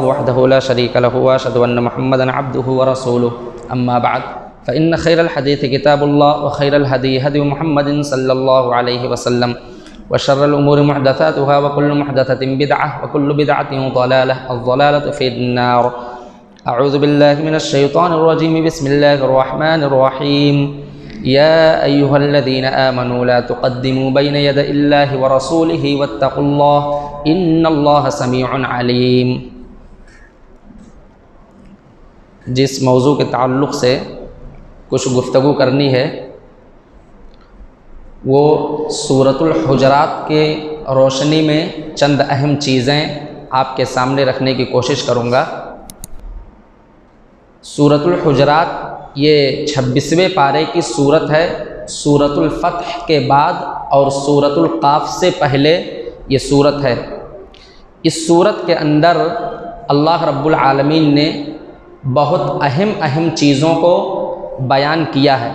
وحده لا شريك له واشهد ان محمدا عبده ورسوله اما بعد فان خير الحديث كتاب الله وخير الهدي هدي محمد صلى الله عليه وسلم وشر الامور محدثاتها وكل محدثة بدعة وكل بدعة ضلالة الضلالة في النار اعوذ بالله من الشيطان الرجيم بسم الله الرحمن الرحيم يا أيها الذين آمنوا لا تقدموا بين يدي الله ورسوله واتقوا الله إن الله سميع عليم۔ جس موضوع کے تعلق سے کچھ گفتگو کرنی ہے وہ سورۃ الحجرات کے روشنی میں چند اہم چیزیں آپ کے سامنے رکھنے کی کوشش کروں گا۔ سورۃ الحجرات یہ 26ویں پارے کی صورت ہے۔ سورۃ الفتح کے بعد اور سورۃ القاف سے پہلے یہ صورت ہے۔ اس صورت کے اندر اللہ رب العالمین نے بہت اہم چیزوں کو بیان کیا ہے،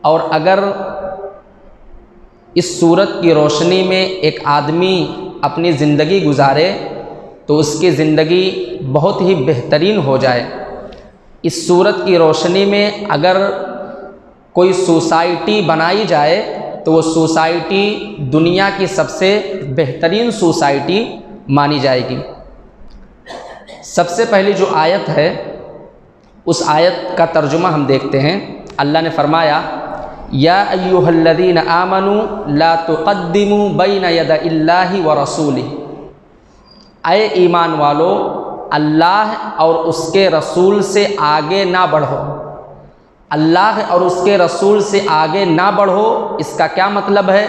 اور اگر اس صورت کی روشنی میں ایک آدمی اپنی زندگی گزارے تو اس کی زندگی بہت ہی بہترین ہو جائے۔ اس صورت کی روشنی میں اگر کوئی سوسائٹی بنائی جائے تو وہ سوسائٹی دنیا کی سب سے بہترین سوسائٹی مانی جائے گی۔ سب سے پہلی جو آیت ہے اس آیت کا ترجمہ ہم دیکھتے ہیں۔ اللہ نے فرمایا یا ایھا الذین آمنوا لا تقدموا بین یدی اللہ ورسولہ، اے ایمان والو اللہ اور اس کے رسول سے آگے نہ بڑھو۔ اللہ اور اس کے رسول سے آگے نہ بڑھو، اس کا کیا مطلب ہے؟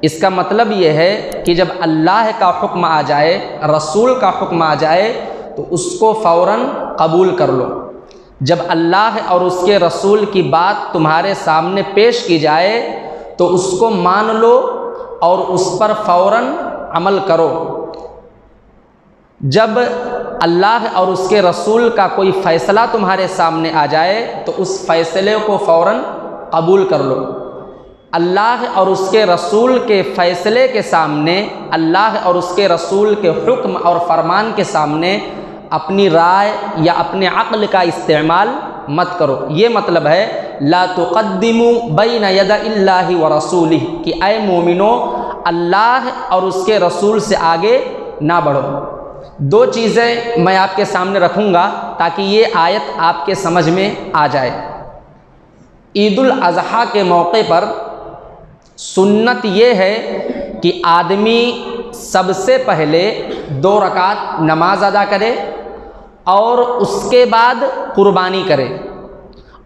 اس کا مطلب یہ ہے کہ جب اللہ کا حکم آ جائے، رسول کا حکم آ جائے تو اس کو فوراً قبول کر لو۔ جب اللہ اور اس کے رسول کی بات تمہارے سامنے پیش کی جائے تو اس کو مان لو اور اس پر فوراً عمل کرو۔ جب اللہ اور اس کے رسول کا کوئی فیصلہ تمہارے سامنے آ جائے تو اس فیصلے کو فوراً قبول کر لو۔ اللہ اور اس کے رسول کے فیصلے کے سامنے، اللہ اور اس کے رسول کے حکم اور فرمان کے سامنے اپنی رائے یا اپنے عقل کا استعمال مت کرو۔ یہ مطلب ہے لا تقدموا بین یدی اللہ ورسولہ، کہ اے مومنو اللہ اور اس کے رسول سے آگے نہ بڑھو۔ دو چیزیں میں آپ کے سامنے رکھوں گا تاکہ یہ آیت آپ کے سمجھ میں آ جائے۔ عید الاضحیٰ کے موقع پر سنت یہ ہے کہ آدمی سب سے پہلے 2 رکعت نماز ادا کرے اور اس کے بعد قربانی کرے،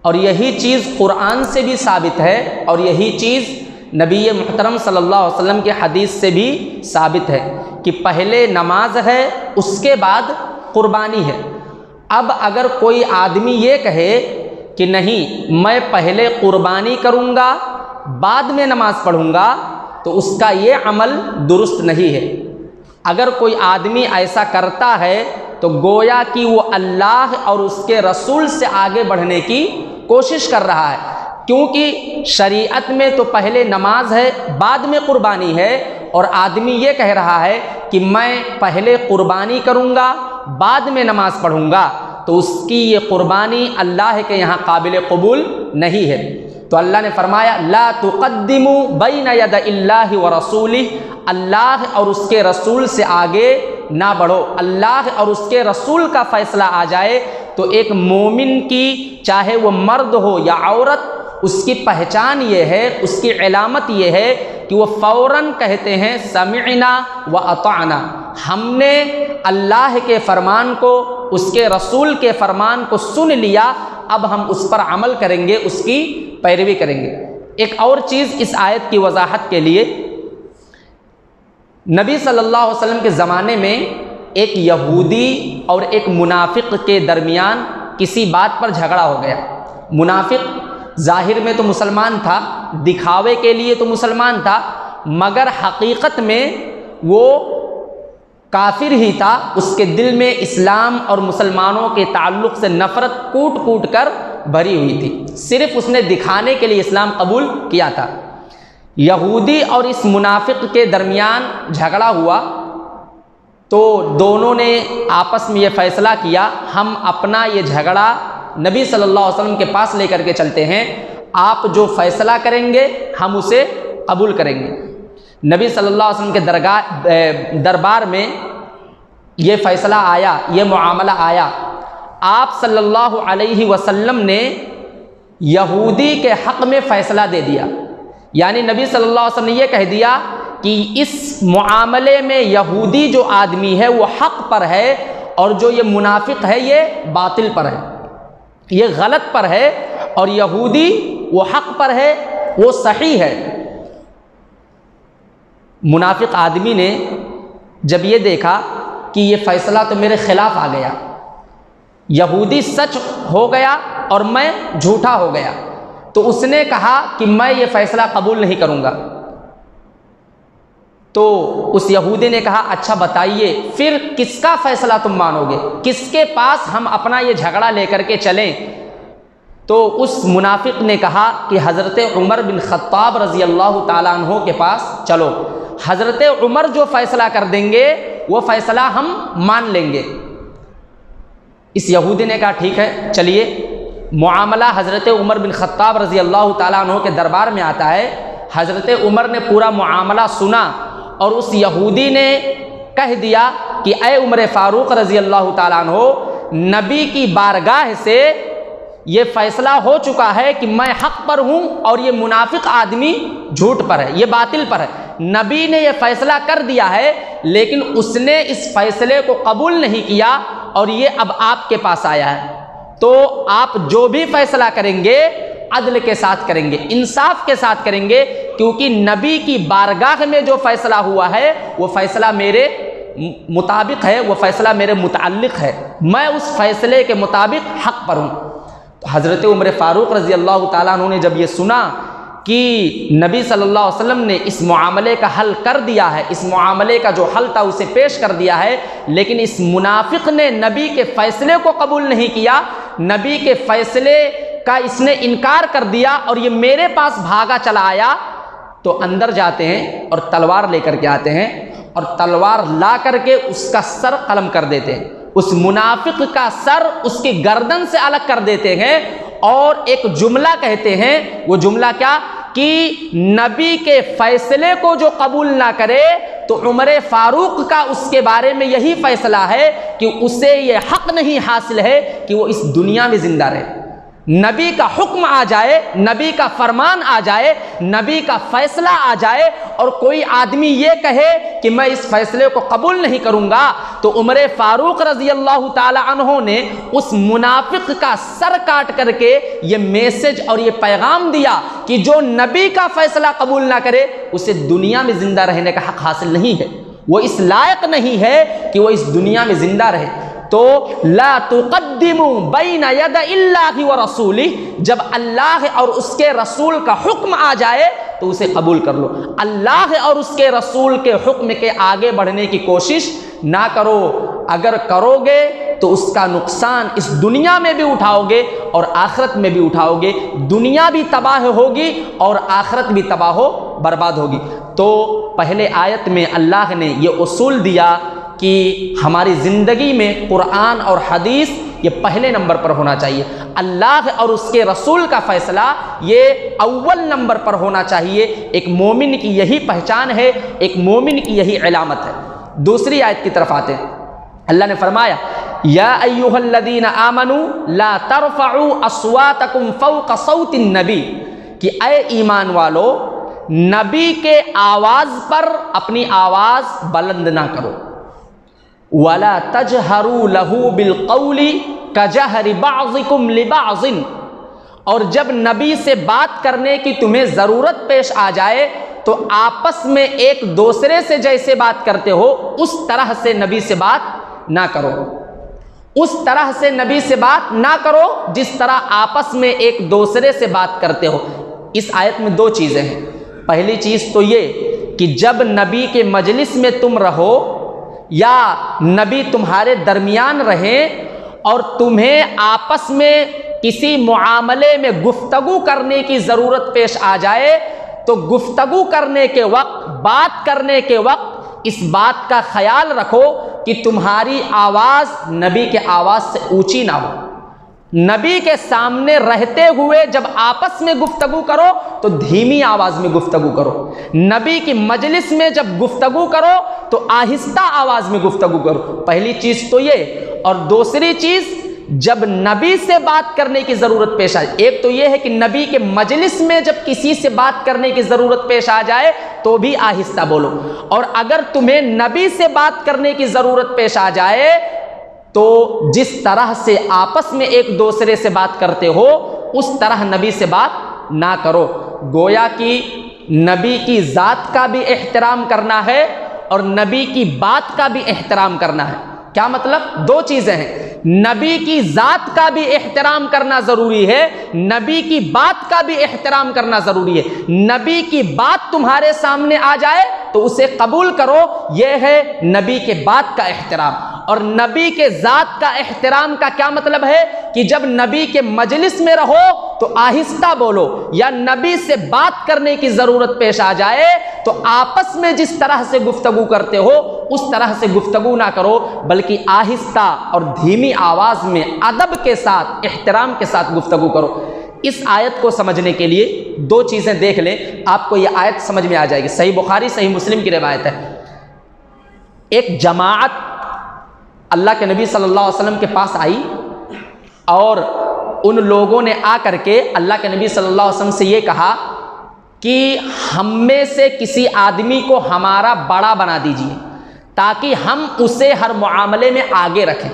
اور یہی چیز قرآن سے بھی ثابت ہے اور یہی چیز نبی محترم صلی اللہ علیہ وسلم کے حدیث سے بھی ثابت ہے کہ پہلے نماز ہے اس کے بعد قربانی ہے۔ اب اگر کوئی آدمی یہ کہے کہ نہیں میں پہلے قربانی کروں گا بعد میں نماز پڑھوں گا تو اس کا یہ عمل درست نہیں ہے۔ اگر کوئی آدمی ایسا کرتا ہے تو گویا کہ وہ اللہ اور اس کے رسول سے آگے بڑھنے کی کوشش کر رہا ہے، کیونکہ شریعت میں تو پہلے نماز ہے بعد میں قربانی ہے، اور آدمی یہ کہہ رہا ہے کہ میں پہلے قربانی کروں گا بعد میں نماز پڑھوں گا، تو اس کی یہ قربانی اللہ کے یہاں قابل قبول نہیں ہے۔ تو اللہ نے فرمایا لا تقدموا بین یدی اللہ ورسولہ، اللہ اور اس کے رسول سے آگے نہ بڑھو۔ اللہ اور اس کے رسول کا فیصلہ آ جائے تو ایک مومن کی، چاہے وہ مرد ہو یا عورت، اس کی پہچان یہ ہے، اس کی علامت یہ ہے کہ وہ فوراً کہتے ہیں سمعنا و اطعنا، ہم نے اللہ کے فرمان کو، اس کے رسول کے فرمان کو سن لیا، اب ہم اس پر عمل کریں گے، اس کی پیروی کریں گے۔ ایک اور چیز اس آیت کی وضاحت کے لیے، نبی صلی اللہ علیہ وسلم کے زمانے میں ایک یہودی اور ایک منافق کے درمیان کسی بات پر جھگڑا ہو گیا۔ منافق ظاہر میں تو مسلمان تھا، دکھاوے کے لیے تو مسلمان تھا، مگر حقیقت میں وہ کافر ہی تھا۔ اس کے دل میں اسلام اور مسلمانوں کے تعلق سے نفرت کوٹ کوٹ کر بھری ہوئی تھی، صرف اس نے دکھانے کے لیے اسلام قبول کیا تھا۔ یہودی اور اس منافق کے درمیان جھگڑا ہوا تو دونوں نے آپس میں یہ فیصلہ کیا ہم اپنا یہ جھگڑا نبی صلی اللہ علیہ وسلم کے پاس لے کر کے چلتے ہیں، آپ جو فیصلہ کریں گے ہم اسے قبول کریں گے۔ نبی صلی اللہ علیہ وسلم کے دربار میں یہ فیصلہ آیا، یہ معاملہ آیا۔ آپ صلی اللہ علیہ وسلم نے یہودی کے حق میں فیصلہ دے دیا، یعنی نبی صلی اللہ علیہ وسلم نے یہ کہہ دیا کہ اس معاملے میں یہودی جو آدمی ہے وہ حق پر ہے، اور جو یہ منافق ہے یہ باطل پر ہے، یہ غلط پر ہے، اور یہودی وہ حق پر ہے، وہ صحیح ہے۔ منافق آدمی نے جب یہ دیکھا کہ یہ فیصلہ تو میرے خلاف آ گیا، یہودی سچ ہو گیا اور میں جھوٹا ہو گیا، تو اس نے کہا کہ میں یہ فیصلہ قبول نہیں کروں گا۔ تو اس یہودی نے کہا اچھا بتائیے پھر کس کا فیصلہ تم مانو گے، کس کے پاس ہم اپنا یہ جھگڑا لے کر کے چلیں؟ تو اس منافق نے کہا کہ حضرت عمر بن خطاب رضی اللہ تعالیٰ عنہ کے پاس چلو، حضرت عمر جو فیصلہ کر دیں گے وہ فیصلہ ہم مان لیں گے۔ اس یہودی نے کہا ٹھیک ہے چلیے۔ معاملہ حضرت عمر بن خطاب رضی اللہ تعالیٰ عنہ کے دربار میں آتا ہے۔ حضرت عمر نے پورا معاملہ سنا اور اس یہودی نے کہہ دیا کہ اے عمر فاروق رضی اللہ تعالیٰ عنہ، نبی کی بارگاہ سے یہ فیصلہ ہو چکا ہے کہ میں حق پر ہوں اور یہ منافق آدمی جھوٹ پر ہے، یہ باطل پر ہے۔ نبی نے یہ فیصلہ کر دیا ہے لیکن اس نے اس فیصلے کو قبول نہیں کیا اور یہ اب آپ کے پاس آیا ہے، تو آپ جو بھی فیصلہ کریں گے عدل کے ساتھ کریں گے، انصاف کے ساتھ کریں گے، کیونکہ نبی کی بارگاہ میں جو فیصلہ ہوا ہے وہ فیصلہ میرے مطابق ہے، وہ فیصلہ میرے متعلق ہے، میں اس فیصلے کے مطابق حق پر ہوں۔ تو حضرت عمر فاروق رضی اللہ تعالیٰ عنہ نے جب یہ سنا کہ نبی صلی اللہ علیہ وسلم نے اس معاملے کا حل کر دیا ہے، اس معاملے کا جو حل تھا اسے پیش کر دیا ہے، لیکن اس منافق نے نبی کے فیصلے کو قبول نہیں کیا، نبی کے فیصلے کا اس نے انکار کر دیا اور یہ میرے پاس بھاگا چلا آیا، تو اندر جاتے ہیں اور تلوار لے کر کے آتے ہیں اور تلوار لا کر کے اس کا سر قلم کر دیتے ہیں، اس منافق کا سر اس کی گردن سے الگ کر دیتے ہیں اور ایک جملہ کہتے ہیں۔ وہ جملہ کیا کہ نبی کے فیصلے کو جو قبول نہ کرے تو عمر فاروق کا اس کے بارے میں یہی فیصلہ ہے کہ اسے یہ حق نہیں حاصل ہے کہ وہ اس دنیا میں زندہ رہے۔ نبی کا حکم آ جائے، نبی کا فرمان آ جائے، نبی کا فیصلہ آ جائے اور کوئی آدمی یہ کہے کہ میں اس فیصلے کو قبول نہیں کروں گا، تو عمر فاروق رضی اللہ تعالی عنہ نے اس منافق کا سر کاٹ کر کے یہ میسج اور یہ پیغام دیا کہ جو نبی کا فیصلہ قبول نہ کرے اسے دنیا میں زندہ رہنے کا حق حاصل نہیں ہے، وہ اس لائق نہیں ہے کہ وہ اس دنیا میں زندہ رہے۔ تو لا تقدموا بین ید اللہ ورسولہ، جب اللہ اور اس کے رسول کا حکم آ جائے تو اسے قبول کر لو، اللہ اور اس کے رسول کے حکم کے آگے بڑھنے کی کوشش نہ کرو، اگر کرو گے تو اس کا نقصان اس دنیا میں بھی اٹھاؤ گے اور آخرت میں بھی اٹھاؤ گے، دنیا بھی تباہ ہوگی اور آخرت بھی تباہ و برباد ہوگی۔ تو پہلے آیت میں اللہ نے یہ اصول دیا کہ ہماری زندگی میں قرآن اور حدیث یہ پہلے نمبر پر ہونا چاہیے، اللہ اور اس کے رسول کا فیصلہ یہ اول نمبر پر ہونا چاہیے۔ ایک مومن کی یہی پہچان ہے، ایک مومن کی یہی علامت ہے۔ دوسری آیت کی طرف آتے ہیں، اللہ نے فرمایا یا ایھا الذین آمنوا لا ترفعوا اصواتکم فوق صوت النبی، کہ اے ایمان والو نبی کے آواز پر اپنی آواز بلند نہ کرو، وَلَا تَجْهَرُوا لَهُ بِالْقَوْلِ كَجَهْرِ بَعْضِكُمْ لِبَعْضٍ، اور جب نبی سے بات کرنے کی تمہیں ضرورت پیش آ جائے تو آپس میں ایک دوسرے سے جیسے بات کرتے ہو اس طرح سے نبی سے بات نہ کرو، اس طرح سے نبی سے بات نہ کرو جس طرح آپس میں ایک دوسرے سے بات کرتے ہو۔ اس آیت میں دو چیزیں ہیں، پہلی چیز تو یہ کہ جب نبی کے مجلس میں تم رہو یا نبی تمہارے درمیان رہیں اور تمہیں آپس میں کسی معاملے میں گفتگو کرنے کی ضرورت پیش آ جائے تو گفتگو کرنے کے وقت، بات کرنے کے وقت اس بات کا خیال رکھو کہ تمہاری آواز نبی کے آواز سے اونچی نہ ہو. نبی کے سامنے رہتے ہوئے جب آپس میں گفتگو کرو تو دھیمی آواز میں گفتگو کرو. نبی کی مجلس میں جب گفتگو کرو تو آہستہ آواز میں گفتگو کرو. پہلی چیز تو یہ. اور دوسری چیز، جب نبی سے بات کرنے کی ضرورت پیش آئے، ایک تو یہ ہے کہ نبی کے مجلس میں جب کسی سے بات کرنے کی ضرورت پیش آ جائے تو بھی آہستہ بولو. اور اگر تمہیں نبی سے بات کرنے کی ضرورت پیش آ جائے تو جس طرح سے آپس میں ایک دوسرے سے بات کرتے ہو اس طرح نبی سے بات نہ کرو. گویا کہ نبی کی ذات کا بھی احترام کرنا ہے اور نبی کی بات کا بھی احترام کرنا ہے. کیا مطلب؟ دو چیزیں ہیں. نبی کی ذات کا بھی احترام کرنا ضروری ہے، نبی کی بات کا بھی احترام کرنا ضروری ہے. نبی کی بات تمہارے سامنے آ جائے تو اسے قبول کرو، یہ ہے نبی کے بات کا احترام. اور نبی کے ذات کا احترام کا کیا مطلب ہے کہ جب نبی کے مجلس میں رہو تو آہستہ بولو، یا نبی سے بات کرنے کی ضرورت پیش آ جائے تو آپس میں جس طرح سے گفتگو کرتے ہو اس طرح سے گفتگو نہ کرو، بلکہ آہستہ اور دھیمی آواز میں ادب کے ساتھ، احترام کے ساتھ گفتگو کرو. اس آیت کو سمجھنے کے لیے دو چیزیں دیکھ لیں، آپ کو یہ آیت سمجھ میں آ جائے گی. صحیح بخاری صحیح مسلم کی روایت ہے. ایک جماعت اللہ کے نبی صلی اللہ علیہ وسلم کے پاس آئی اور ان لوگوں نے آ کر کے اللہ کے نبی صلی اللہ علیہ وسلم سے یہ کہا کہ ہم میں سے کسی آدمی کو ہمارا بڑا بنا دیجیے تاکہ ہم اسے ہر معاملے میں آگے رکھیں.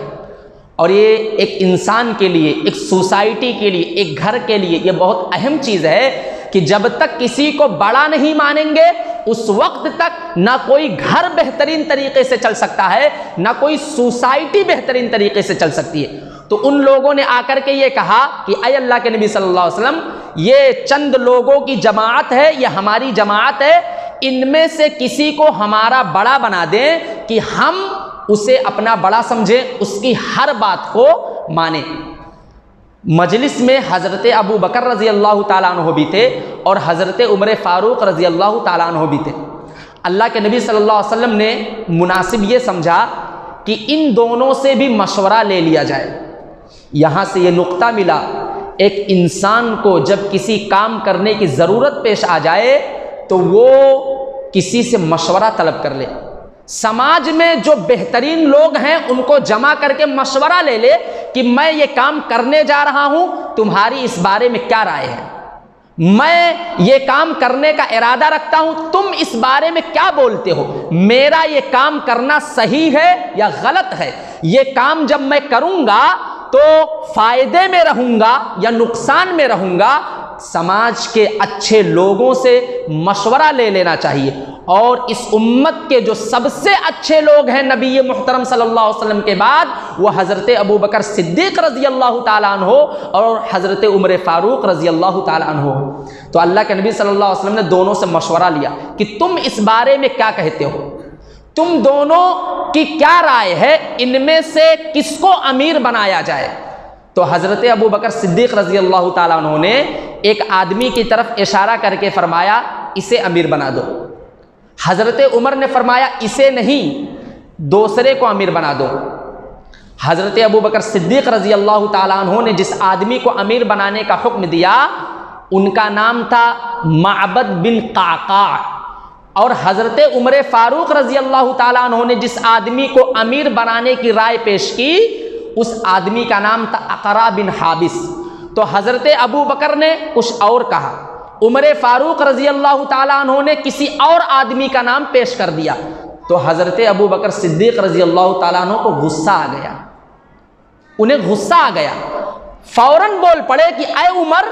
اور یہ ایک انسان کے لیے، ایک سوسائٹی کے لیے، ایک گھر کے لیے یہ بہت اہم چیز ہے کہ جب تک کسی کو بڑا نہیں مانیں گے اس وقت تک نہ کوئی گھر بہترین طریقے سے چل سکتا ہے، نہ کوئی سوسائٹی بہترین طریقے سے چل سکتی ہے. تو ان لوگوں نے آ کر کے یہ کہا کہ اے اللہ کے نبی صلی اللہ علیہ وسلم، یہ چند لوگوں کی جماعت ہے، یہ ہماری جماعت ہے، ان میں سے کسی کو ہمارا بڑا بنا دیں کہ ہم اسے اپنا بڑا سمجھیں، اس کی ہر بات کو مانیں. مجلس میں حضرت ابو بکر رضی اللہ تعالیٰ عنہ بھی تھے اور حضرت عمر فاروق رضی اللہ تعالیٰ عنہ بھی تھے. اللہ کے نبی صلی اللہ علیہ وسلم نے مناسب یہ سمجھا کہ ان دونوں سے بھی مشورہ لے لیا جائے. یہاں سے یہ نقطہ ملا، ایک انسان کو جب کسی کام کرنے کی ضرورت پیش آ جائے تو وہ کسی سے مشورہ طلب کر لے. سماج میں جو بہترین لوگ ہیں ان کو جمع کر کے مشورہ لے لے کہ میں یہ کام کرنے جا رہا ہوں، تمہاری اس بارے میں کیا رائے ہے؟ میں یہ کام کرنے کا ارادہ رکھتا ہوں، تم اس بارے میں کیا بولتے ہو؟ میرا یہ کام کرنا صحیح ہے یا غلط ہے؟ یہ کام جب میں کروں گا تو فائدے میں رہوں گا یا نقصان میں رہوں گا؟ سماج کے اچھے لوگوں سے مشورہ لے لینا چاہیے. اور اس امت کے جو سب سے اچھے لوگ ہیں نبی محترم صلی اللہ علیہ وسلم کے بعد، وہ حضرت ابو بکر صدیق رضی اللہ تعالیٰ عنہ اور حضرت عمر فاروق رضی اللہ تعالیٰ عنہ. تو اللہ کے نبی صلی اللہ علیہ وسلم نے دونوں سے مشورہ لیا کہ تم اس بارے میں کیا کہتے ہو، تم دونوں کی کیا رائے ہے، ان میں سے کس کو امیر بنایا جائے؟ تو حضرت ابو بکر صدیق رضی اللہ تعالیٰ عنہ نے ایک آدمی کی طرف اشارہ کر کے فرمایا اسے امیر بنا دو. حضرت عمر نے فرمایا اسے نہیں، دوسرے کو امیر بنا دو. حضرت ابو بکر صدیق رضی اللہ تعالیٰ عنہ نے جس آدمی کو امیر بنانے کا حکم دیا ان کا نام تھا معبد بن قعقاع. اور حضرت عمر فاروق رضی اللہ تعالیٰ عنہ نے جس آدمی کو امیر بنانے کی رائے پیش کی اس آدمی کا نام تھا اقرا بن حابس. تو حضرت ابو بکر نے کچھ اور کہا، عمر فاروق رضی اللہ تعالیٰ عنہ نے کسی اور آدمی کا نام پیش کر دیا. تو حضرت ابو بکر صدیق رضی اللہ تعالیٰ عنہ کو غصہ آ گیا، انہیں غصہ آ گیا. فوراً بول پڑے کہ اے عمر،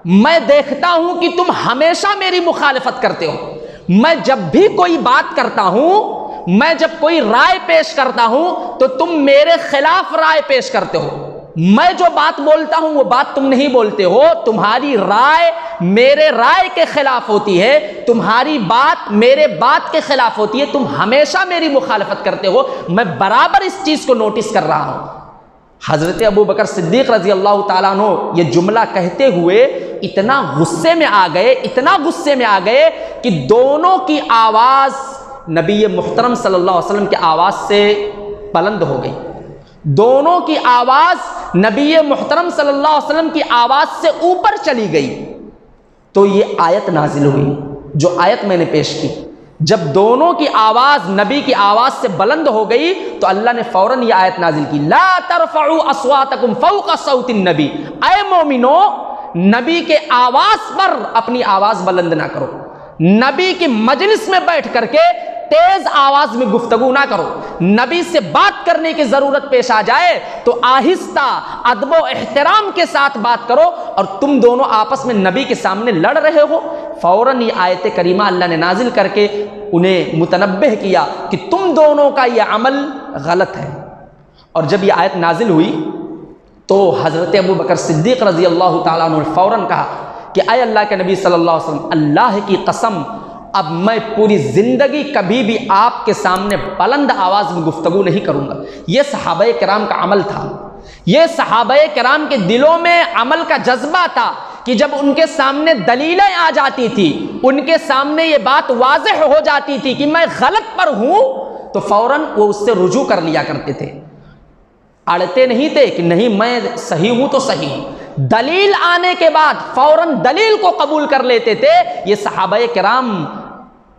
میں دیکھتا ہوں کہ تم ہمیشہ میری مخالفت کرتے ہو. میں جب بھی کوئی بات کرتا ہوں، میں جب کوئی رائے پیش کرتا ہوں تو تم میرے خلاف رائے پیش کرتے ہو. میں جو بات بولتا ہوں وہ بات تم نہیں بولتے ہو. تمہاری رائے میرے رائے کے خلاف ہوتی ہے، تمہاری بات میرے بات کے خلاف ہوتی ہے. تم ہمیشہ میری مخالفت کرتے ہو، میں برابر اس چیز کو نوٹس کر رہا ہوں. حضرت ابو بکر صدیق رضی اللہ تعالیٰ عنہ یہ جملہ کہتے ہوئے اتنا غصے میں آ گئے، اتنا غصے میں آ گئے کہ دونوں کی آواز نبی محترم صلی اللہ علیہ وسلم کی آواز سے بلند ہو گئی، دونوں کی آواز نبی محترم صلی اللہ علیہ وسلم کی آواز سے اوپر چلی گئی، تو یہ آیت نازل ہوئی جو آیت میں نے پیش کی۔ جب دونوں کی آواز نبی کی آواز سے بلند ہو گئی تو اللہ نے فوراً یہ آیت نازل کی، لا ترفعوا اصواتکم فوق صوت النبی، اے مومنو نبی کے آواز پر اپنی آواز بلند نہ کرو، نبی کی مجلس میں بیٹھ کر کے تیز آواز میں گفتگو نہ کرو، نبی سے بات کرنے کی ضرورت پیش آ جائے تو آہستہ ادب و احترام کے ساتھ بات کرو، اور تم دونوں آپس میں نبی کے سامنے لڑ رہے ہو۔ فوراً یہ آیت کریمہ اللہ نے نازل کر کے انہیں متنبہ کیا کہ تم دونوں کا یہ عمل غلط ہے۔ اور جب یہ آیت نازل ہوئی تو حضرت ابوبکر صدیق رضی اللہ تعالیٰ عنہ نے فوراً کہا کہ اے اللہ کے نبی صلی اللہ علیہ وسلم، اللہ کی قسم اب میں پوری زندگی کبھی بھی آپ کے سامنے بلند آواز میں گفتگو نہیں کروں گا۔ یہ صحابہ کرام کا عمل تھا، یہ صحابہ کرام کے دلوں میں عمل کا جذبہ تھا کہ جب ان کے سامنے دلیلیں آ جاتی تھی، ان کے سامنے یہ بات واضح ہو جاتی تھی کہ میں غلط پر ہوں، تو فوراً وہ اس سے رجوع کر لیا کرتے تھے، اڑتے نہیں تھے کہ نہیں میں صحیح ہوں تو صحیح ہوں، دلیل آنے کے بعد فوراً دلیل کو قبول کر لیتے تھے۔ یہ صحابہ کرام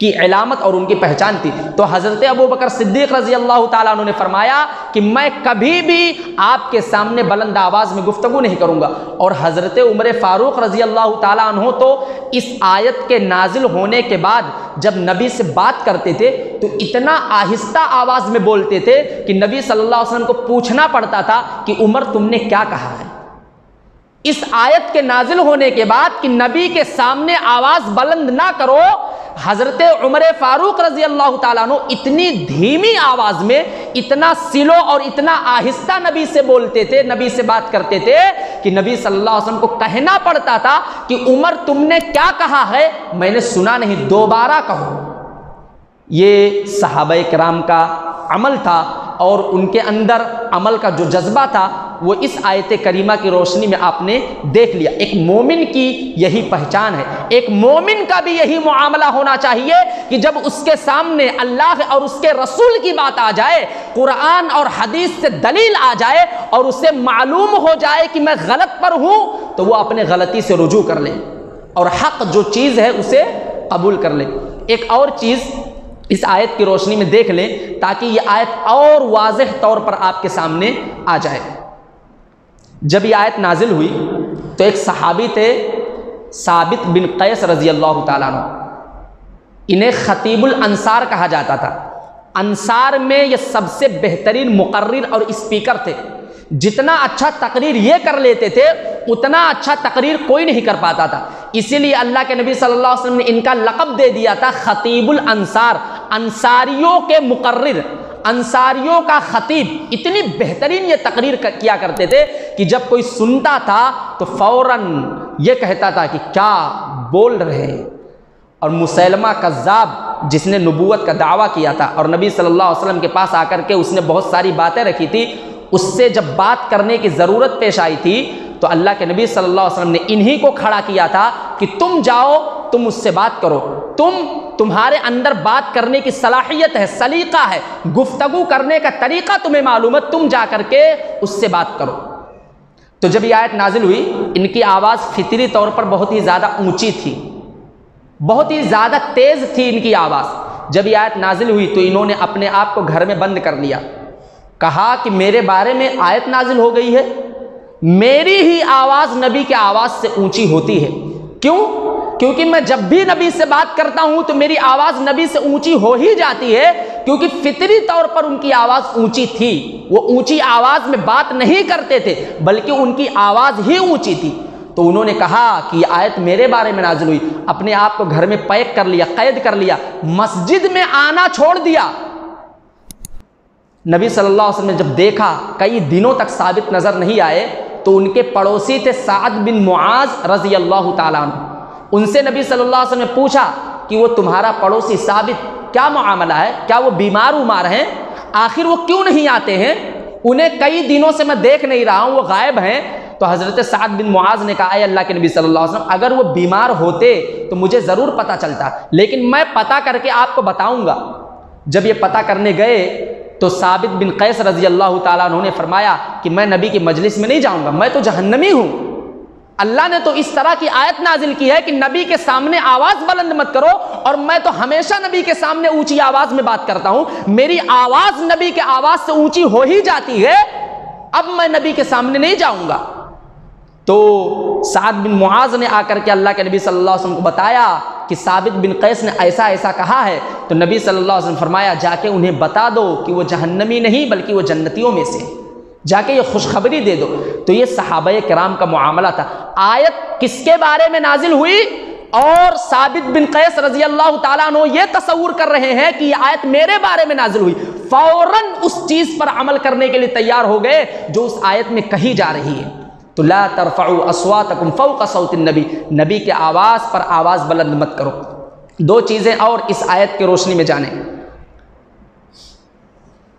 کی علامت اور ان کی پہچان تھی۔ تو حضرت ابوبکر صدیق رضی اللہ تعالیٰ عنہ نے فرمایا کہ میں کبھی بھی آپ کے سامنے بلند آواز میں گفتگو نہیں کروں گا۔ اور حضرت عمر فاروق رضی اللہ تعالیٰ عنہ تو اس آیت کے نازل ہونے کے بعد جب نبی سے بات کرتے تھے تو اتنا آہستہ آواز میں بولتے تھے کہ نبی صلی اللہ علیہ وسلم کو پوچھنا پڑتا تھا کہ عمر تم نے کیا کہا ہے۔ اس آیت کے نازل ہونے کے بعد کہ نبی کے سامنے آواز بلند نہ کرو، حضرت عمر فاروق رضی اللہ تعالیٰ عنہ اتنی دھیمی آواز میں اتنا سلو اور اتنا آہستہ نبی سے بولتے تھے، نبی سے بات کرتے تھے کہ نبی صلی اللہ علیہ وسلم کو کہنا پڑتا تھا کہ عمر تم نے کیا کہا ہے، میں نے سنا نہیں، دوبارہ کہو۔ یہ صحابہ کرام کا عمل تھا اور ان کے اندر عمل کا جو جذبہ تھا وہ اس آیت کریمہ کی روشنی میں آپ نے دیکھ لیا۔ ایک مومن کی یہی پہچان ہے، ایک مومن کا بھی یہی معاملہ ہونا چاہیے کہ جب اس کے سامنے اللہ اور اس کے رسول کی بات آ جائے، قرآن اور حدیث سے دلیل آ جائے اور اسے معلوم ہو جائے کہ میں غلط پر ہوں، تو وہ اپنے غلطی سے رجوع کر لے اور حق جو چیز ہے اسے قبول کر لے۔ ایک اور چیز اس آیت کی روشنی میں دیکھ لیں تاکہ یہ آیت اور واضح طور پر آپ کے سامنے آ جائے۔ جب یہ آیت نازل ہوئی تو ایک صحابی تھے ثابت بن قیس رضی اللہ تعالیٰ عنہ، انہیں خطیب الانصار کہا جاتا تھا۔ انصار میں یہ سب سے بہترین مقرر اور اسپیکر تھے، جتنا اچھا تقریر یہ کر لیتے تھے اتنا اچھا تقریر کوئی نہیں کر پاتا تھا، اسی لیے اللہ کے نبی صلی اللہ علیہ وسلم نے ان کا لقب دے دیا تھا خطیب الانصار، انصاریوں کے مقرر، انصاریوں کا خطیب۔ اتنی بہترین یہ تقریر کیا کرتے تھے کہ جب کوئی سنتا تھا تو فوراً یہ کہتا تھا کہ کیا بول رہے ہیں۔ اور مسیلمہ کذاب جس نے نبوت کا دعویٰ کیا تھا اور نبی صلی اللہ علیہ وسلم کے پاس آ کر کے اس نے بہت ساری باتیں رکھی تھی، اس سے جب بات کرنے کی ضرورت پیش آئی تھی تو اللہ کے نبی صلی اللہ علیہ وسلم نے انہی کو کھڑا کیا تھا کہ تم جاؤ، تم اس سے بات کرو، تمہارے اندر بات کرنے کی صلاحیت ہے، سلیقہ ہے، گفتگو کرنے کا طریقہ تمہیں معلوم ہے، تم جا کر کے اس سے بات کرو۔ تو جب یہ آیت نازل ہوئی، ان کی آواز فطری طور پر بہت ہی زیادہ اونچی تھی، بہت ہی زیادہ تیز تھی ان کی آواز۔ جب یہ آیت نازل ہوئی تو انہوں نے اپنے آپ کو گھر میں بند کر لیا، کہا کہ میرے بارے میں آیت نازل ہو گئی ہے، میری ہی آواز نبی کی آواز سے اونچی ہوتی ہے، کیوں؟ کیونکہ میں جب بھی نبی سے بات کرتا ہوں تو میری آواز نبی سے اونچی ہو ہی جاتی ہے، کیونکہ فطری طور پر ان کی آواز اونچی تھی، وہ اونچی آواز میں بات نہیں کرتے تھے بلکہ ان کی آواز ہی اونچی تھی۔ تو انہوں نے کہا کہ یہ آیت میرے بارے میں نازل ہوئی، اپنے آپ کو گھر میں پیک کر لیا، قید کر لیا، مسجد میں آنا چھوڑ دیا۔ نبی صلی اللہ علیہ وسلم نے جب دیکھا کئی دنوں تک ثابت نظر نہیں آئے تو ان کے پڑوسی تھے سعد بن معاذ رضی اللہ تعالیٰ عنہ، ان سے نبی صلی اللہ علیہ وسلم نے پوچھا کہ وہ تمہارا پڑوسی ثابت کیا معاملہ ہے، کیا وہ بیمار ہیں، آخر وہ کیوں نہیں آتے ہیں، انہیں کئی دنوں سے میں دیکھ نہیں رہا ہوں، وہ غائب ہیں۔ تو حضرت سعد بن معاذ نے کہا اے اللہ کے نبی صلی اللہ علیہ وسلم، اگر وہ بیمار ہوتے تو مجھے ضرور پتہ چلتا، لیکن میں پتہ کر کے آپ کو بتاؤں گا۔ جب یہ پتہ کرنے گئے تو ثابت بن قیس رضی اللہ تعالیٰ عنہ نے فرمایا کہ میں نبی کی مجلس میں نہیں جاؤں گا، میں تو جہنمی ہوں۔ اللہ نے تو اس طرح کی آیت نازل کی ہے کہ نبی کے سامنے آواز بلند مت کرو، اور میں تو ہمیشہ نبی کے سامنے اونچی آواز میں بات کرتا ہوں، میری آواز نبی کے آواز سے اونچی ہو ہی جاتی ہے، اب میں نبی کے سامنے نہیں جاؤں گا۔ تو سعد بن معاذ نے آ کر کے اللہ کے نبی صلی اللہ علیہ وسلم کو بتایا کہ ثابت بن قیس نے ایسا ایسا کہا ہے، تو نبی صلی اللہ علیہ وسلم فرمایا جا کے انہیں بتا دو کہ وہ جہنمی نہیں بلکہ وہ جنتیوں میں سے، جا کے یہ خوشخبری دے دو۔ تو یہ صحابہ کرام کا معاملہ تھا۔ آیت کس کے بارے میں نازل ہوئی؟ اور ثابت بن قیس رضی اللہ تعالیٰ عنہ یہ تصور کر رہے ہیں کہ یہ آیت میرے بارے میں نازل ہوئی، فوراً اس چیز پر عمل کرنے کے لیے تیار ہو گئے جو اس آیت میں کہی جا رہی ہے۔ تو لا ترفعوا اصواتکم فوق صوت النبی، نبی کے آواز پر آواز بلند مت کرو۔ دو چیزیں اور اس آیت کی روشنی میں جانیں۔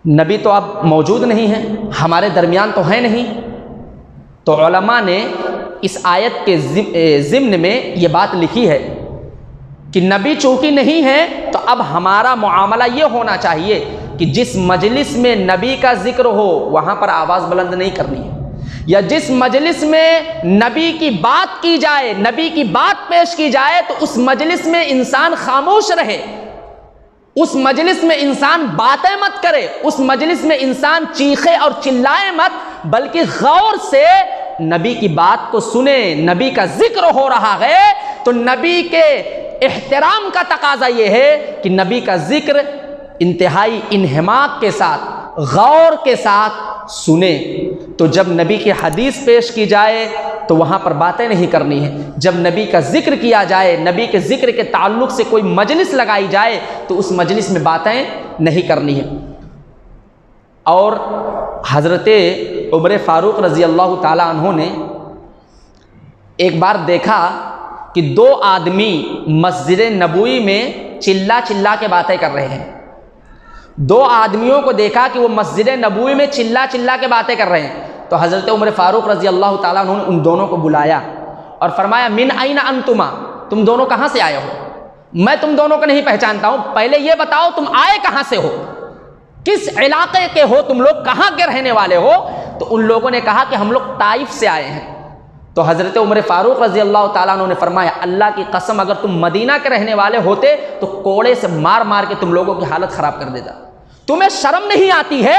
نبی تو اب موجود نہیں ہیں، ہمارے درمیان تو ہے نہیں، تو علماء نے اس آیت کے ضمن میں یہ بات لکھی ہے کہ نبی چونکہ نہیں ہے تو اب ہمارا معاملہ یہ ہونا چاہیے کہ جس مجلس میں نبی کا ذکر ہو وہاں پر آواز بلند نہیں کرنی ہے، یا جس مجلس میں نبی کی بات کی جائے، نبی کی بات پیش کی جائے تو اس مجلس میں انسان خاموش رہے، اس مجلس میں انسان باتیں مت کرے، اس مجلس میں انسان چیخے اور چلائے مت، بلکہ غور سے نبی کی بات کو سنے۔ نبی کا ذکر ہو رہا ہے تو نبی کے احترام کا تقاضا یہ ہے کہ نبی کا ذکر انتہائی انہماک کے ساتھ، غور کے ساتھ سنے۔ تو جب نبی کی حدیث پیش کی جائے تو وہاں پر باتیں نہیں کرنی ہے، جب نبی کا ذکر کیا جائے، نبی کے ذکر کے تعلق سے کوئی مجلس لگائی جائے تو اس مجلس میں باتیں نہیں کرنی ہے۔ اور حضرت عمر فاروق رضی اللہ تعالیٰ عنہ نے ایک بار دیکھا کہ دو آدمی مسجد نبوی میں چلا چلا کے باتیں کر رہے ہیں۔ دو آدمیوں کو دیکھا کہ وہ مسجد نبوی میں چلا چلا کے باتیں کر رہے ہیں، تو حضرت عمر فاروق رضی اللہ تعالیٰ عنہ نے ان دونوں کو بلایا اور فرمایا من این انتما، تم دونوں کہاں سے آئے ہو؟ میں تم دونوں کو نہیں پہچانتا ہوں، پہلے یہ بتاؤ تم آئے کہاں سے ہو، کس علاقے کے ہو تم لوگ، کہاں کے رہنے والے ہو؟ تو ان لوگوں نے کہا کہ ہم لوگ طائف سے آئے ہیں۔ تو حضرت عمر فاروق رضی اللہ تعالیٰ عنہ نے فرمایا اللہ کی قسم اگر تم مدینہ کے رہنے والے ہوتے تو کوڑے سے مار مار کے تم لوگوں کی حالت خراب کر دیتا۔ تمہیں شرم نہیں آتی ہے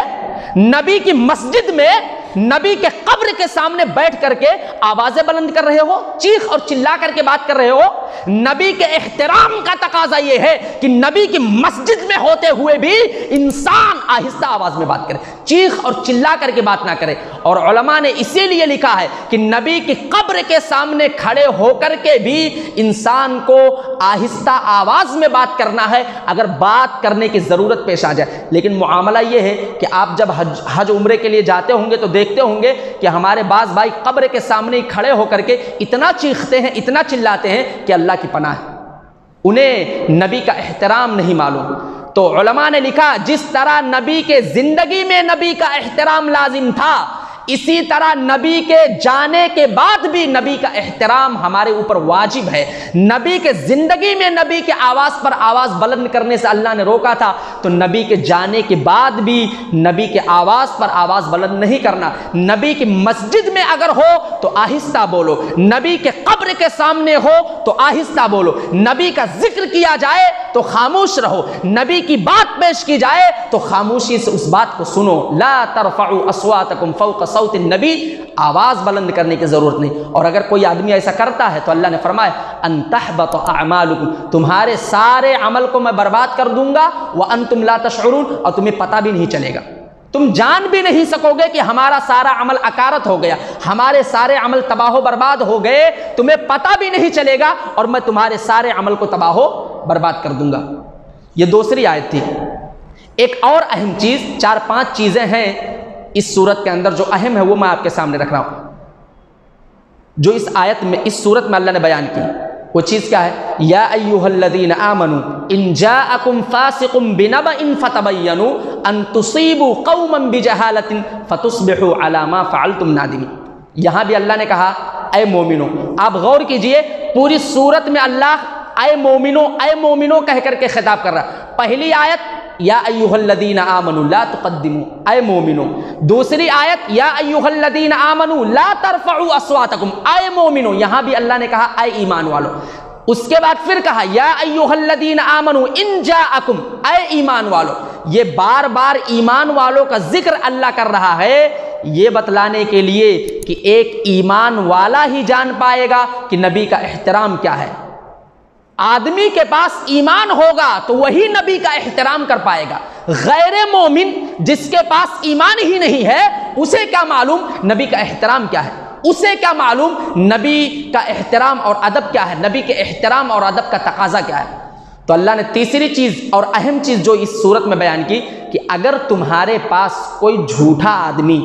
نبی کی مسجد میں نبی کے قبر کے سامنے بیٹھ کر کے آوازیں بلند کر رہے ہو، چیخ اور چلا کر کے بات کر رہے ہو؟ نبی کے احترام کا تقاضا یہ ہے کہ نبی کی مسجد میں ہوتے ہوئے بھی انسان آہستہ آواز میں بات کرے، چیخ اور چلا کر کے بات نہ کرے۔ اور علماء نے اسی لیے لکھا ہے کہ نبی کی قبر کے سامنے کھڑے ہو کر کے بھی انسان کو آہستہ آواز میں بات کرنا ہے اگر بات کرنے کی ضرورت پیش آ جائے۔ لیکن معاملہ یہ ہے کہ آپ جب حج عمرے کے لیے جاتے ہوں گے تو دیکھتے ہوں گے کہ ہمارے بعض بھائی قبر کے سامنے کھڑے ہو کر کے اتنا چیختے ہیں، اتنا چلاتے ہیں کہ اللہ کی پناہ ہے، انہیں نبی کا احترام نہیں معلوم۔ تو علماء نے لکھا جس طرح نبی کے زندگی میں نبی کا احترام لازم تھا، اسی طرح نبی کے جانے کے بعد بھی نبی کا احترام ہمارے اوپر واجب ہے۔ نبی کے زندگی میں نبی کے آواز پر آواز بلند کرنے سے اللہ نے روکا تھا، تو نبی کے جانے کے بعد بھی نبی کے آواز پر آواز بلند نہیں کرنا۔ نبی کی مسجد میں اگر ہو تو آہستہ بولو، نبی کے قبر کے سامنے ہو تو آہستہ بولو، نبی کا ذکر کیا جائے تو خاموش رہو، نبی کی بات پیش کی جائے تو خاموشی سے اس بات کو سنو۔ لا ترفعوا اصواتکم فوق صوت النبی، آواز بلند کرنے کی ضرورت نہیں۔ اور اگر کوئی آدمی ایسا کرتا ہے تو اللہ نے فرمایا ان تحبط اعمالکم، تمہارے سارے عمل کو میں برباد کر دوں گا، وانتم لا تشعرون، اور تمہیں پتہ بھی نہیں چلے گا، تم جان بھی نہیں سکو گے کہ ہمارا سارا عمل اکارت ہو گیا، ہمارے سارے عمل تباہ و برباد ہو گئے، تمہیں پتہ بھی نہیں چلے گا اور میں تمہارے سارے عمل کو تباہ و برباد کر دوں گا۔ یہ دوسری آیت تھی۔ ایک اور اہم چیز، 4-5 چیزیں ہیں اس صورت کے اندر جو اہم ہے، وہ میں آپ کے سامنے رکھ رہا ہوں جو اس آیت میں، اس صورت میں اللہ نے بیان کی۔ وہ چیز کیا ہے؟ یا ایھا الذین آمنوا ان جاءکم فاسق بنبأ فتبینوا ان تصیبوا قوما بجہالۃ فتصبحوا علی ما فعلتم نادمین۔ یہاں بھی اللہ نے کہا اے مومنو، آپ غور کیجئے پوری صورت میں اللہ اے مومنو اے مومنو کہہ کر کے خطاب کر رہا ہے۔ پہلی آیت یا ایھا الذین آمنوا لا تقدموا اے مومنو، دوسری آیت یا ایھا الذین آمنوا لا ترفعوا اصواتکم اے مومنو، یہاں بھی اللہ نے کہا اے ایمان والو، اس کے بعد پھر کہا یا ایھا الذین آمنوا ان جاءکم اے ایمان والو، یہ بار بار ایمان والوں کا ذکر اللہ کر رہا ہے یہ بتلانے کے لیے کہ ایک ایمان والا ہی جان پائے گا کہ نبی کا احترام کیا ہے۔ آدمی کے پاس ایمان ہوگا تو وہی نبی کا احترام کر پائے گا، غیر مومن جس کے پاس ایمان ہی نہیں ہے اسے کیا معلوم نبی کا احترام کیا ہے، اسے کیا معلوم نبی کا احترام اور ادب کیا ہے، نبی کے احترام اور ادب کا تقاضا کیا ہے۔ تو اللہ نے تیسری چیز اور اہم چیز جو اس صورت میں بیان کی کہ اگر تمہارے پاس کوئی جھوٹا آدمی،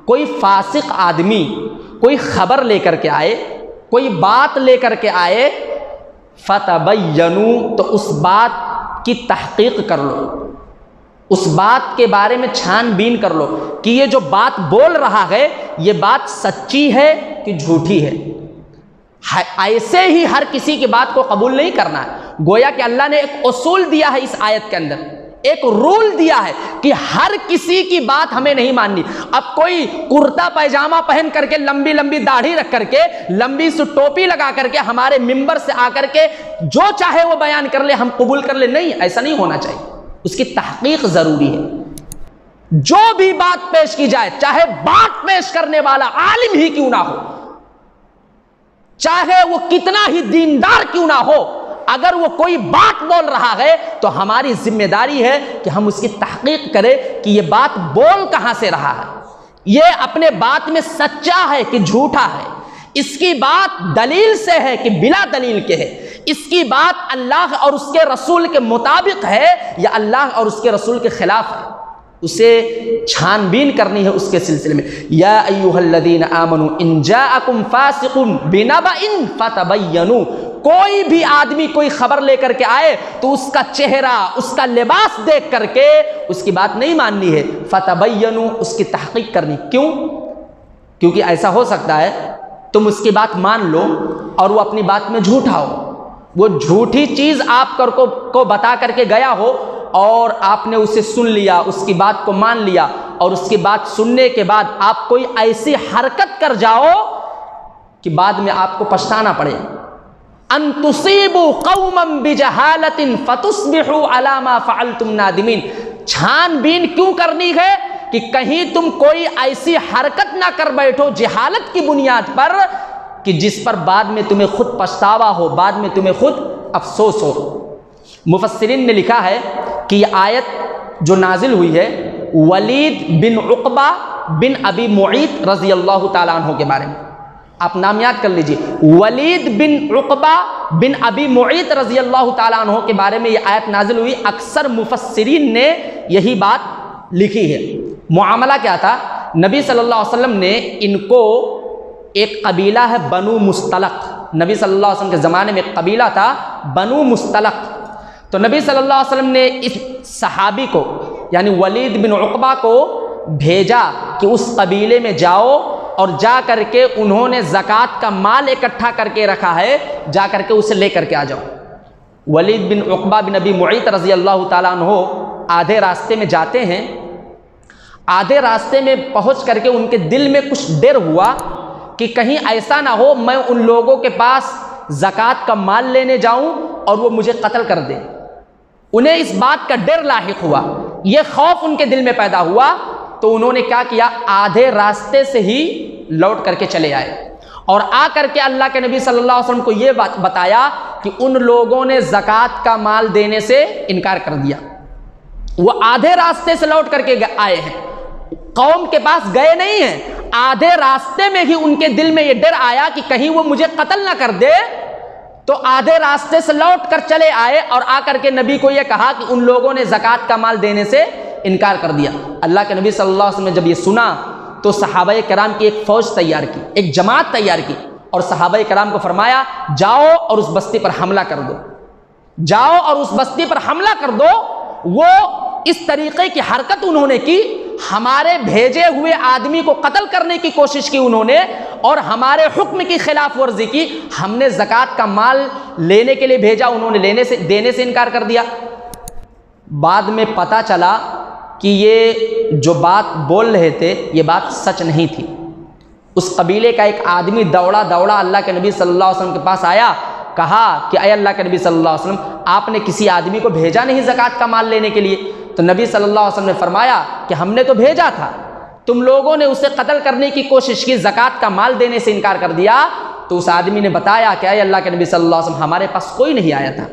کوئی فاسق آدمی کوئی خبر لے کر کے آئے، کوئی بات لے کر کے آئے، فتبینوا تو اس بات کی تحقیق کر لو، اس بات کے بارے میں چھان بین کر لو کہ یہ جو بات بول رہا ہے یہ بات سچی ہے کہ جھوٹی ہے۔ ایسے ہی ہر کسی کی بات کو قبول نہیں کرنا ہے، گویا کہ اللہ نے ایک اصول دیا ہے اس آیت کے اندر، ایک رول دیا ہے کہ ہر کسی کی بات ہمیں نہیں ماننی۔ اب کوئی کرتا پیجامہ پہن کر کے، لمبی لمبی داڑھی رکھ کر کے، لمبی سی ٹوپی لگا کر کے ہمارے ممبر سے آ کر کے جو چاہے وہ بیان کر لے، ہم قبول کر لے، نہیں، ایسا نہیں ہونا چاہیے، اس کی تحقیق ضروری ہے۔ جو بھی بات پیش کی جائے، چاہے بات پیش کرنے والا عالم ہی کیوں نہ ہو، چاہے وہ کتنا ہی دیندار کیوں نہ ہو، اگر وہ کوئی بات بول رہا ہے تو ہماری ذمہ داری ہے کہ ہم اس کی تحقیق کریں کہ یہ بات بول کہاں سے رہا ہے، یہ اپنے بات میں سچا ہے کہ جھوٹا ہے، اس کی بات دلیل سے ہے کہ بلا دلیل کے ہے، اس کی بات اللہ اور اس کے رسول کے مطابق ہے یا اللہ اور اس کے رسول کے خلاف ہے، اسے چھان بین کرنی ہے اس کے سلسلے میں۔ یا ایھا الذین آمنوا ان جاءکم فاسق بنبأ فتبینوا، کوئی بھی آدمی کوئی خبر لے کر کے آئے تو اس کا چہرہ، اس کا لباس دیکھ کر کے اس کی بات نہیں ماننی ہے، فتبینوا، اس کی تحقیق کرنی۔ کیوں؟ کیونکہ ایسا ہو سکتا ہے تم اس کی بات مان لو اور وہ اپنی بات میں جھوٹا ہو، وہ جھوٹی چیز آپ کو بتا کر کے گیا ہو اور آپ نے اسے سن لیا، اس کی بات کو مان لیا، اور اس کی بات سننے کے بعد آپ کوئی ایسی حرکت کر جاؤ کہ بعد میں آپ کو پچھتانا پڑے۔ ان تصیبوا قوما بجہالۃ فتصبحوا علی ما فعلتم نادمین، چھان بین کیوں کرنی ہے کہ کہیں تم کوئی ایسی حرکت نہ کر بیٹھو جہالت کی بنیاد پر کہ جس پر بعد میں تمہیں خود پچھتاوا ہو، بعد میں تمہیں خود افسوس ہو۔ مفسرین نے لکھا ہے کہ یہ آیت جو نازل ہوئی ہے ولید بن عقبہ بن ابی معیط رضی اللہ تعالیٰ عنہ کے بارے میں، آپ نام یاد کر لیجئے، ولید بن عقبہ بن ابی معیط رضی اللہ تعالیٰ عنہ کے بارے میں یہ آیت نازل ہوئی۔ اکثر مفسرین نے یہی بات لکھی ہے۔ معاملہ کیا تھا؟ نبی صلی اللہ علیہ وسلم نے ان کو، ایک قبیلہ ہے بنو مستلق، نبی صلی اللہ علیہ وسلم کے زمانے میں ایک قبیلہ تھا بنو مستلق، تو نبی صلی اللہ علیہ وسلم نے اس صحابی کو یعنی ولید بن عقبہ کو بھیجا کہ اس قبیلے میں جاؤ اور جا کر کے انہوں نے زکوٰۃ کا مال اکٹھا کر کے رکھا ہے، جا کر کے اسے لے کر کے آ جاؤ۔ ولید بن عقبہ بن ابی معیط رضی اللہ تعالیٰ عنہ آدھے راستے میں جاتے ہیں، آدھے راستے میں پہنچ کر کے ان کے دل میں کچھ ڈر ہوا کہ کہیں ایسا نہ ہو میں ان لوگوں کے پاس زکوٰۃ کا مال لینے جاؤں اور وہ مجھے قتل کر دیں۔ انہیں اس بات کا ڈر لاحق ہوا، یہ خوف ان کے دل میں پیدا ہوا، تو انہوں نے کیا کیا، آدھے راستے سے ہی لوٹ کر کے چلے آئے اور آ کر کے اللہ کے نبی صلی اللہ علیہ وسلم کو یہ بات بتایا کہ ان لوگوں نے زکوٰۃ کا مال دینے سے انکار کر دیا۔ وہ آدھے راستے سے لوٹ کر کے آئے ہیں، قوم کے پاس گئے نہیں ہیں، آدھے راستے میں ہی ان کے دل میں یہ ڈر آیا کہ کہیں وہ مجھے قتل نہ کر دے، تو آدھے راستے سے لوٹ کر چلے آئے اور آ کر کے نبی کو یہ کہا کہ ان لوگوں نے زکوٰۃ کا مال دینے سے انکار کر دیا۔ اللہ کے نبی صلی اللہ علیہ وسلم نے جب یہ سنا تو صحابہ کرام کی ایک فوج تیار کی، ایک جماعت تیار کی، اور صحابہ کرام کو فرمایا جاؤ اور اس بستی پر حملہ کر دو، جاؤ اور اس بستی پر حملہ کر دو۔ وہ اس طریقے کی حرکت انہوں نے کی، ہمارے بھیجے ہوئے آدمی کو قتل کرنے کی کوشش کی انہوں نے، اور ہمارے حکم کی خلاف ورزی کی۔ ہم نے زکوٰۃ کا مال لینے کے لیے بھیجا، انہوں نے دینے سے انکار کر دیا۔ بعد میں پتہ چلا کہ یہ جو بات بول رہے تھے یہ بات سچ نہیں تھی۔ اس قبیلے کا ایک آدمی دوڑا دوڑا اللہ کے نبی صلی اللہ علیہ وسلم کے پاس آیا، کہا کہ اے اللہ کے نبی صلی اللہ علیہ وسلم، آپ نے کسی آدمی کو بھیجا نہیں زکوٰۃ کا مال لینے کے لیے؟ تو نبی صلی اللہ علیہ وسلم نے فرمایا کہ ہم نے تو بھیجا تھا، تم لوگوں نے اسے قتل کرنے کی کوشش کی، زکوٰۃ کا مال دینے سے انکار کر دیا۔ تو اس آدمی نے بتایا کہ اے اللہ کے نبی صلی اللہ علیہ وسلم، ہمارے پاس کوئی نہیں آیا تھا۔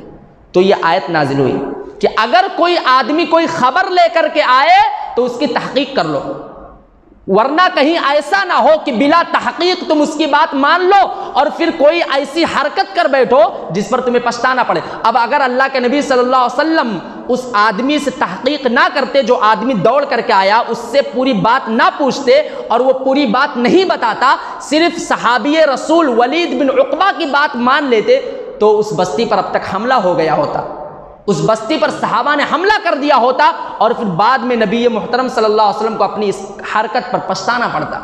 تو یہ آیت نازل ہوئی کہ اگر کوئی آدمی کوئی خبر لے کر کے آئے تو اس کی تحقیق کر لو، ورنہ کہیں ایسا نہ ہو کہ بلا تحقیق تم اس کی بات مان لو اور پھر کوئی ایسی حرکت کر بیٹھو جس پر تمہیں پچھتانا پڑے۔ اب اگر اللہ کے نبی صلی اللہ علیہ وسلم اس آدمی سے تحقیق نہ کرتے، جو آدمی دوڑ کر کے آیا اس سے پوری بات نہ پوچھتے اور وہ پوری بات نہیں بتاتا، صرف صحابی رسول ولید بن عقبہ کی بات مان لیتے، تو اس بستی پر اب تک حملہ ہو گیا ہوتا، اس بستی پر صحابہ نے حملہ کر دیا ہوتا اور پھر بعد میں نبی محترم صلی اللہ علیہ وسلم کو اپنی اس حرکت پر پچھتانا پڑتا۔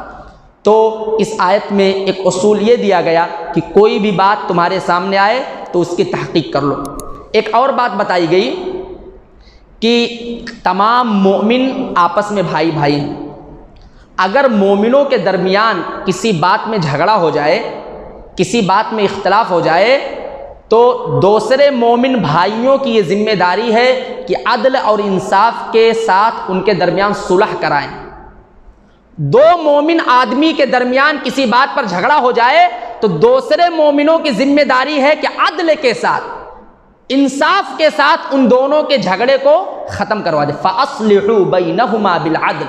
تو اس آیت میں ایک اصول یہ دیا گیا کہ کوئی بھی بات تمہارے سامنے آئے تو اس کی تحقیق کر لو۔ ایک اور بات بتائی گئی کہ تمام مومن آپس میں بھائی بھائی ہیں، اگر مومنوں کے درمیان کسی بات میں جھگڑا ہو جائے، کسی بات میں اختلاف ہو جائے، تو دوسرے مومن بھائیوں کی یہ ذمہ داری ہے کہ عدل اور انصاف کے ساتھ ان کے درمیان صلح کرائیں۔ دو مومن آدمی کے درمیان کسی بات پر جھگڑا ہو جائے تو دوسرے مومنوں کی ذمہ داری ہے کہ عدل کے ساتھ، انصاف کے ساتھ ان دونوں کے جھگڑے کو ختم کروا دے۔ فَأَصْلِحُوا بَيْنَهُمَا بِالْعَدْلِ،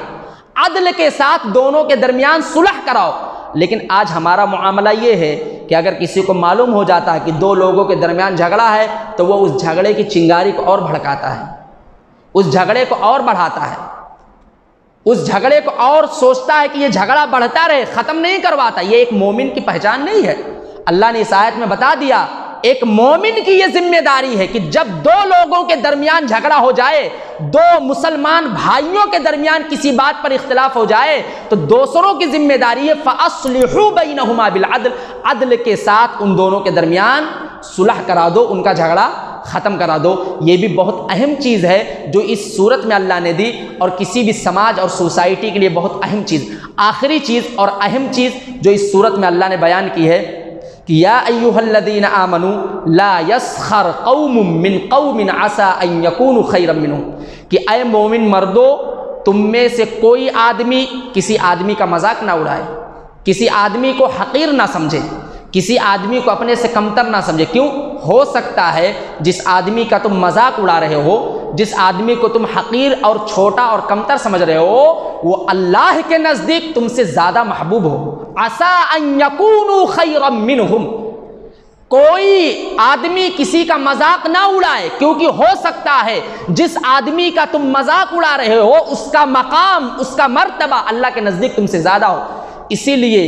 عدل کے ساتھ دونوں کے درمیان صلح کراؤ۔ لیکن آج ہمارا معاملہ یہ ہے کہ اگر کسی کو معلوم ہو جاتا ہے کہ دو لوگوں کے درمیان جھگڑا ہے تو وہ اس جھگڑے کی چنگاری کو اور بھڑکاتا ہے، اس جھگڑے کو اور بڑھاتا ہے، اس جھگڑے کو اور سوچتا ہے کہ یہ جھگڑا بڑھتا رہے، ختم نہیں کرواتا۔ یہ ایک مومن کی پہچان نہیں ہے۔ اللہ نے اس آیت میں بتا دیا ایک مومن کی یہ ذمہ داری ہے کہ جب دو لوگوں کے درمیان جھگڑا ہو جائے، دو مسلمان بھائیوں کے درمیان کسی بات پر اختلاف ہو جائے تو دوسروں کی ذمہ داری ہے فَأَصْلِحُوا بَيْنَهُمَا بِالْعَدْلِ، عدل کے ساتھ ان دونوں کے درمیان صلح کرا دو، ان کا جھگڑا ختم کرا دو۔ یہ بھی بہت اہم چیز ہے جو اس صورت میں اللہ نے دی اور کسی بھی سماج اور سوسائٹی کے لیے بہت اہم چیز۔ آخری چیز اور اہم چیز جو اس صورت میں اللہ نے بیان کی ہے کہ یا ایھا الذین آمنوا لا یسخر قوم من قوم عسى ان یکونوا خیرا منهم، کہ اے مومن مردو، تم میں سے کوئی آدمی کسی آدمی کا مذاق نہ اڑائے، کسی آدمی کو حقیر نہ سمجھے، کسی آدمی کو اپنے سے کمتر نہ سمجھے۔ کیوں؟ ہو سکتا ہے جس آدمی کا تم مذاق اڑا رہے ہو، جس آدمی کو تم حقیر اور چھوٹا اور کمتر سمجھ رہے ہو، وہ اللہ کے نزدیک تم سے زیادہ محبوب ہو۔ عسى ان یکونوا خیرا منہم، کوئی آدمی کسی کا مذاق نہ اڑائے، کیونکہ ہو سکتا ہے جس آدمی کا تم مذاق اڑا رہے ہو اس کا مقام، اس کا مرتبہ اللہ کے نزدیک تم سے زیادہ ہو۔ اسی لیے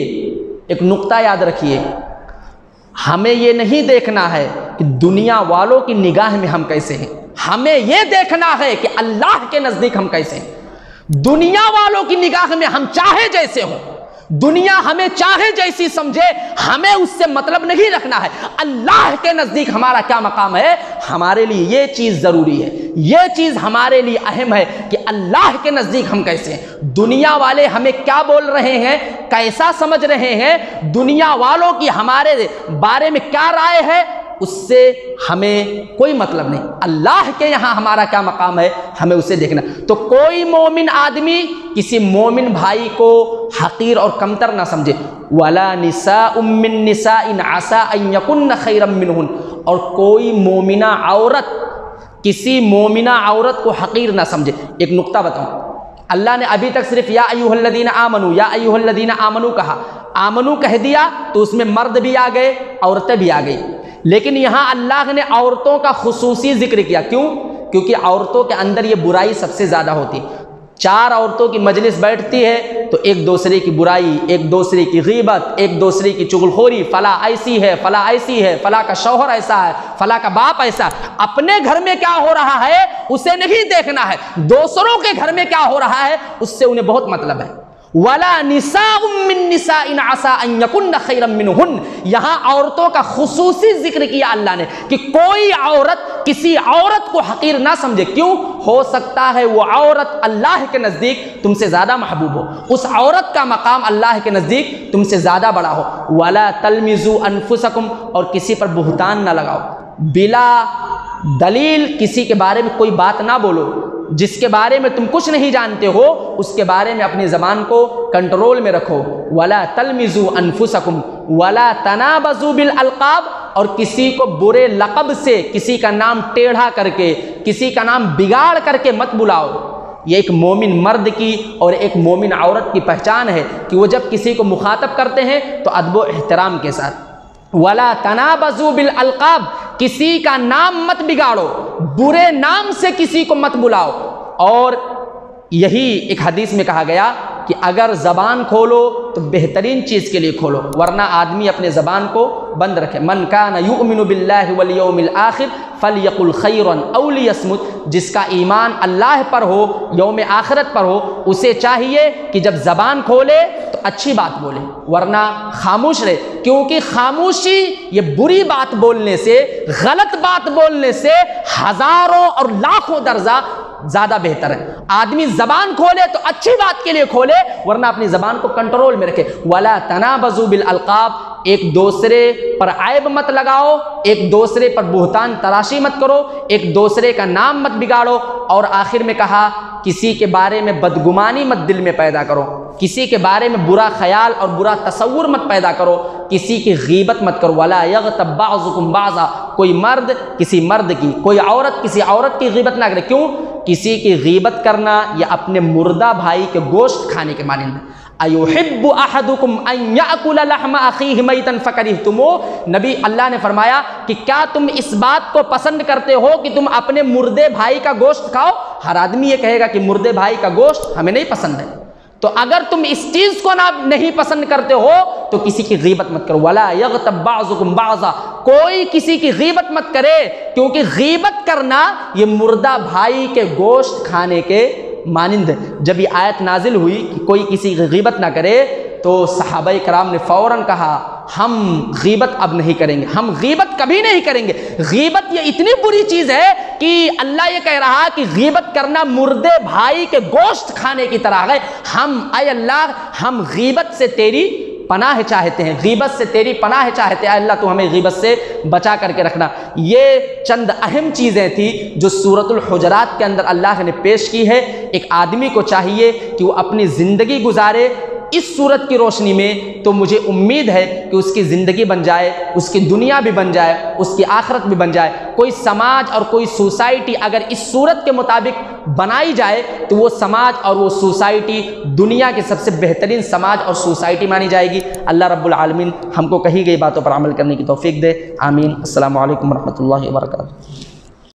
ایک نقطہ یاد رکھیے، ہمیں یہ نہیں دیکھنا ہے کہ دنیا والوں کی نگاہ میں ہم کیسے ہیں، ہمیں یہ دیکھنا ہے کہ اللہ کے نزدیک ہم کیسے ہیں۔ دنیا والوں کی نگاہ میں ہم چاہے جیسے ہوں، دنیا ہمیں چاہے جیسی سمجھے، ہمیں اس سے مطلب نہیں رکھنا ہے۔ اللہ کے نزدیک ہمارا کیا مقام ہے، ہمارے لیے یہ چیز ضروری ہے، یہ چیز ہمارے لیے اہم ہے کہ اللہ کے نزدیک ہم کیسے ہیں۔ دنیا والے ہمیں کیا بول رہے ہیں، کیسا سمجھ رہے ہیں، دنیا والوں کی ہمارے بارے میں کیا رائے ہے، اس سے ہمیں کوئی مطلب نہیں۔ اللہ کے یہاں ہمارا کیا مقام ہے، ہمیں اسے دیکھنا۔ تو کوئی مومن آدمی کسی مومن بھائی کو حقیر اور کمتر نہ سمجھے۔ وَلَا نِسَاءٌ مِّن نِّسَاءٍ عَسَىٰ أَن يَكُنَّ خَيْرًا مِّنْهُنَّ، اور کوئی مومنہ عورت کسی مومنہ عورت کو حقیر نہ سمجھے۔ ایک نقطہ بتاؤں، اللہ نے ابھی تک صرف یا ایھا الذین آمنوا، یا ایھا الذین آمنوا کہا، آمنو کہہ دیا تو اس میں مرد بھی آ گئے، عورتیں بھی آ گئی، لیکن یہاں اللہ نے عورتوں کا خصوصی ذکر کیا۔ کیوں؟ کیونکہ عورتوں کے اندر یہ برائی سب سے زیادہ ہوتی ہے۔ چار عورتوں کی مجلس بیٹھتی ہے تو ایک دوسرے کی برائی، ایک دوسرے کی غیبت، ایک دوسرے کی چغلخوری، فلاں ایسی ہے، فلاں ایسی ہے، فلاں کا شوہر ایسا ہے، فلاں کا باپ ایسا ہے۔ اپنے گھر میں کیا ہو رہا ہے اسے نہیں دیکھنا ہے، دوسروں کے گھر میں کیا ہو رہا ہے اس سے انہیں بہت مطلب ہے۔ ولا نساء من نساء عسى ان يكن خيرا منهن، یہاں عورتوں کا خصوصی ذکر کیا اللہ نے کہ کوئی عورت کسی عورت کو حقیر نہ سمجھے. کیوں؟ ہو سکتا ہے وہ عورت اللہ کے نزدیک تم سے زیادہ محبوب ہو، اس عورت کا مقام اللہ کے نزدیک تم سے زیادہ بڑا ہو. ولا تلمزوا انفسکم، اور کسی پر بہتان نہ لگاؤ، بلا دلیل کسی کے بارے میں کوئی بات نہ بولو جس کے بارے میں تم کچھ نہیں جانتے ہو، اس کے بارے میں اپنی زبان کو کنٹرول میں رکھو. ولا تلمزوا انفسکم ولا تنابزوا بالالقاب، اور کسی کو برے لقب سے، کسی کا نام ٹیڑھا کر کے، کسی کا نام بگاڑ کر کے مت بلاؤ. یہ ایک مومن مرد کی اور ایک مومن عورت کی پہچان ہے کہ وہ جب کسی کو مخاطب کرتے ہیں تو ادب و احترام کے ساتھ. ولا تنابزوا بالالقاب، کسی کا نام مت بگاڑو، برے نام سے کسی کو مت بلاؤ. اور یہی ایک حدیث میں کہا گیا کہ اگر زبان کھولو تو بہترین چیز کے لیے کھولو، ورنہ آدمی اپنے زبان کو بند رکھے. من کان یؤمن باللہ والیوم الآخر فلیقل خیرا او لیصمت، جس کا ایمان اللہ پر ہو، یوم آخرت پر ہو، اسے چاہیے کہ جب زبان کھولے تو اچھی بات بولے، ورنہ خاموش رہے. کیونکہ خاموشی یہ بری بات بولنے سے، غلط بات بولنے سے ہزاروں اور لاکھوں درجہ زیادہ بہتر ہے. آدمی زبان کھولے تو اچھی بات کے لیے کھولے، ورنہ اپنی زبان کو کنٹرول میں رکھے. ولا تنابزوا بالالقاب، ایک دوسرے پر عیب مت لگاؤ، ایک دوسرے پر بہتان تراشی مت کرو، ایک دوسرے کا نام مت بگاڑو. اور آخر میں کہا کسی کے بارے میں بدگمانی مت دل میں پیدا کرو، کسی کے بارے میں برا خیال اور برا تصور مت پیدا کرو، کسی کی غیبت مت کرو. ولا یغتب بعضکم بعضا، کوئی مرد کسی مرد کی، کوئی عورت کسی عورت کی غیبت نہ کرے. کیوں؟ کسی کی غیبت کرنا یا اپنے مردہ بھائی کے گوشت کھانے کے مانند ہے. ایحب احدکم ان یاکل لحم اخیہ میتا فکرہتموہ، نبی اللہ نے فرمایا کہ کیا تم اس بات کو پسند کرتے ہو کہ تم اپنے مردے بھائی کا گوشت کھاؤ؟ ہر آدمی یہ کہے گا کہ مردے بھائی کا گوشت ہمیں نہیں پسند ہے. تو اگر تم اس چیز کو نہیں پسند کرتے ہو تو کسی کی غیبت مت کرو. ولا یغتب بعضکم بعضا، کوئی کسی کی غیبت مت کرے، کیونکہ غیبت کرنا یہ مردہ بھائی کے گوشت کھانے کے مانند ہے. جب یہ آیت نازل ہوئی کہ کوئی کسی کی غیبت نہ کرے تو صحابہ کرام نے فوراً کہا ہم غیبت اب نہیں کریں گے، ہم غیبت کبھی نہیں کریں گے. غیبت یہ اتنی بری چیز ہے کہ اللہ یہ کہہ رہا کہ غیبت کرنا مردے بھائی کے گوشت کھانے کی طرح ہے. اے اللہ ہم غیبت سے تیری پناہ چاہتے ہیں، غیبت سے تیری پناہ چاہتے ہیں. اے اللہ تو ہمیں غیبت سے بچا کر کے رکھنا. یہ چند اہم چیزیں تھیں جو سورۃ الحجرات کے اندر اللہ نے پیش کی ہے. ایک آدمی کو چاہیے کہ وہ اپنی زندگی گزارے اس صورت کی روشنی میں، تو مجھے امید ہے کہ اس کی زندگی بن جائے، اس کی دنیا بھی بن جائے، اس کی آخرت بھی بن جائے. کوئی سماج اور کوئی سوسائٹی اگر اس صورت کے مطابق بنائی جائے تو وہ سماج اور وہ سوسائٹی دنیا کی سب سے بہترین سماج اور سوسائٹی مانی جائے گی. اللہ رب العالمین ہم کو کہی گئی باتوں پر عمل کرنے کی توفیق دے. آمین. السلام علیکم ورحمۃ اللہ وبرکاتہ.